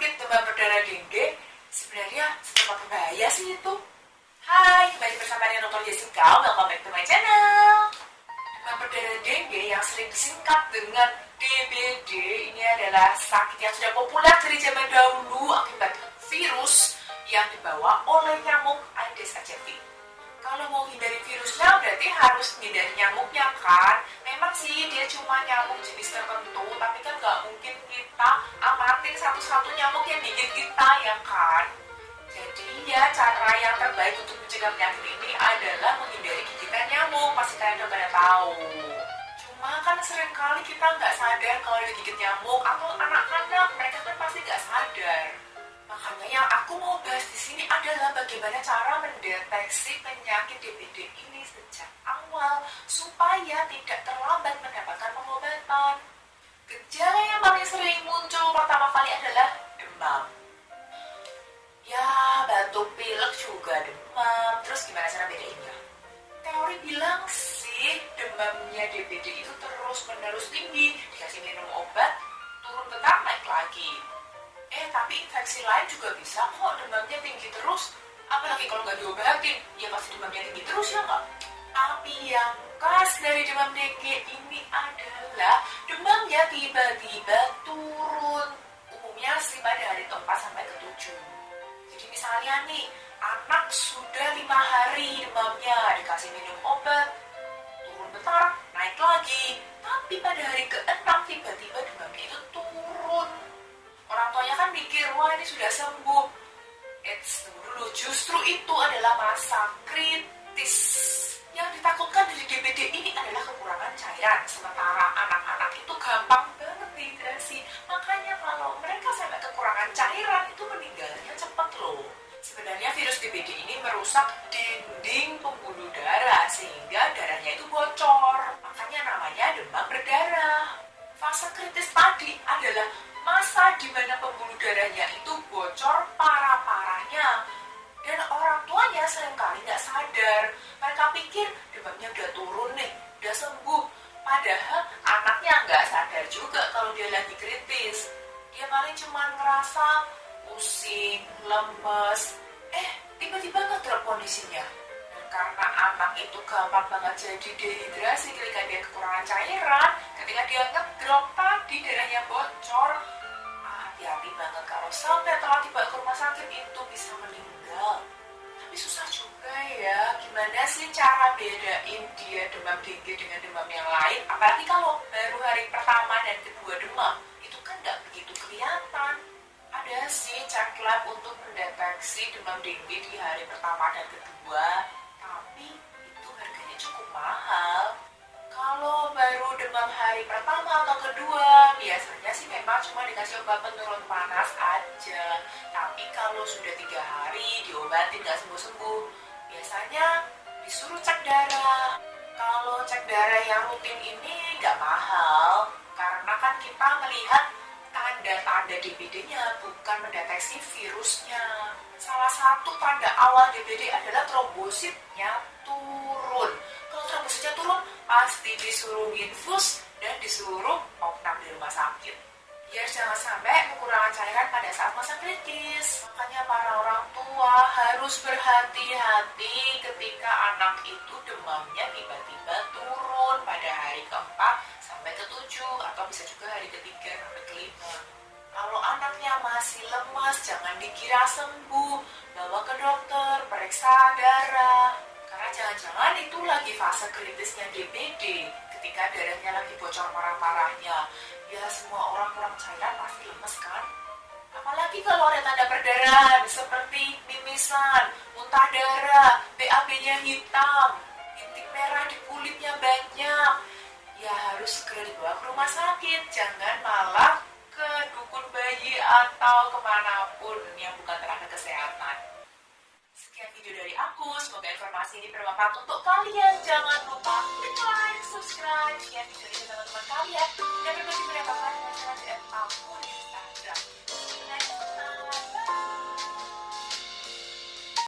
penyakit demam berdarah dengue sebenarnya seberapa berbahaya sih itu? Hai, kembali bersama dengan Dr. Jessica. Welcome back to my channel. Demam berdarah dengue yang sering disingkat dengan DBD ini adalah sakit yang sudah populer dari zaman dahulu akibat virus yang dibawa oleh nyamuk Aedes aegypti. Kalau mau hindari virusnya berarti harus hindari nyamuknya kan? Memang sih dia cuma nyamuk jenis tertentu, tapi kan nggak mungkin kita amatin satu-satu nyamuk yang gigit kita ya kan? Jadi ya cara yang terbaik untuk mencegah penyakit ini adalah menghindari gigitan nyamuk. Pasti kalian udah pada tahu. Cuma kan seringkali kita nggak sadar kalau digigit nyamuk, atau anak-anak mereka kan pasti nggak sadar. Makanya yang aku mau bahas di sini adalah bagaimana cara mendeteksi penyakit DBD ini sejak awal supaya tidak terlambat mendapatkan pengobatan. Gejala yang paling sering muncul pertama kali adalah demam. Ya, batuk pilek juga demam. Terus gimana cara bedainnya? Teori bilang sih demamnya DBD itu terus-menerus tinggi, dikasih minum obat, turun bentar naik lagi. Tapi infeksi lain juga bisa kok demamnya tinggi terus. Apalagi kalau nggak diobatin, ya pasti demamnya tinggi terus ya nggak? Tapi yang khas dari demam dengue ini adalah demamnya tiba-tiba turun. Umumnya sih pada hari ke-4 sampai ke-7. Jadi misalnya nih, anak sudah 5 hari demamnya, dikasih minum obat, turun bentar, naik lagi. Tapi pada hari ke-6 tiba-tiba demamnya itu turun. Orang tuanya kan mikir, wah ini sudah sembuh. Tunggu dulu, justru itu adalah masa kritis. Yang ditakutkan dari DBD ini adalah kekurangan cairan. Sementara anak-anak itu gampang banget dehidrasi. Makanya kalau mereka sampai kekurangan cairan, itu meninggalnya cepat loh. Sebenarnya virus DBD ini merusak dinding pembuluh darah, sehingga darahnya itu bocor. Makanya namanya demam berdarah. Fase kritis tadi adalah masa di mana pembuluh darahnya itu bocor parah-parahnya. Dan orang tuanya seringkali nggak sadar. Mereka pikir demamnya udah turun nih, udah sembuh. Padahal anaknya nggak sadar juga kalau dia lagi kritis. Dia paling cuma ngerasa pusing, lemes. Tiba-tiba ngedrop kondisinya. Dan karena anak itu gampang banget jadi dehidrasi ketika dia kekurangan cairan, ketika dia ngedrop tadi darahnya bocor, hati-hati banget kalau sampai telah dibawa ke rumah sakit itu bisa meninggal. Tapi susah juga ya, gimana sih cara bedain dia demam dengue dengan demam yang lain? Apalagi kalau baru hari pertama dan kedua demam, itu kan nggak begitu kelihatan. Ada sih cek lab untuk mendeteksi demam dengue di hari pertama dan kedua, tapi itu harganya cukup mahal. Kalau baru demam hari pertama atau kedua, biasanya sih memang cuma dikasih obat penurun panas aja. Tapi kalau sudah 3 hari diobatin nggak sembuh-sembuh, biasanya disuruh cek darah. Kalau cek darah yang rutin ini nggak mahal, karena kan kita melihat tanda-tanda DBD-nya, bukan mendeteksi virusnya. Salah satu tanda awal DBD adalah trombositnya turun. Kalau trombositnya turun, pasti disuruh infus dan disuruh opnam di rumah sakit. Biar jangan sampai kekurangan cairan pada saat masa kritis. Makanya para orang tua harus berhati-hati ketika anak itu demamnya tiba-tiba turun pada hari ke-4 sampai ke-7, atau bisa juga hari ke-3 sampai ke-5. Kalau anaknya masih lemas, jangan dikira sembuh. Bawa ke dokter, periksa darah. Karena jangan-jangan itu lagi fase kritisnya DBD, ketika darahnya lagi bocor parah-parahnya. Ya semua orang kurang cairan pasti lemes kan? Apalagi kalau ada tanda perdarahan seperti mimisan, muntah darah, BAB-nya hitam, bintik merah di kulitnya banyak. Ya harus segera dibawa ke rumah sakit, jangan malah ke dukun bayi atau kemanapun yang bukan tenaga kesehatan. Sekian video dari aku, semoga informasi ini bermanfaat untuk kalian. Jangan lupa klik like, subscribe, share video ini ke teman-teman kalian, dan berbagi pendapat kalian dengan cara DM aku di Instagram.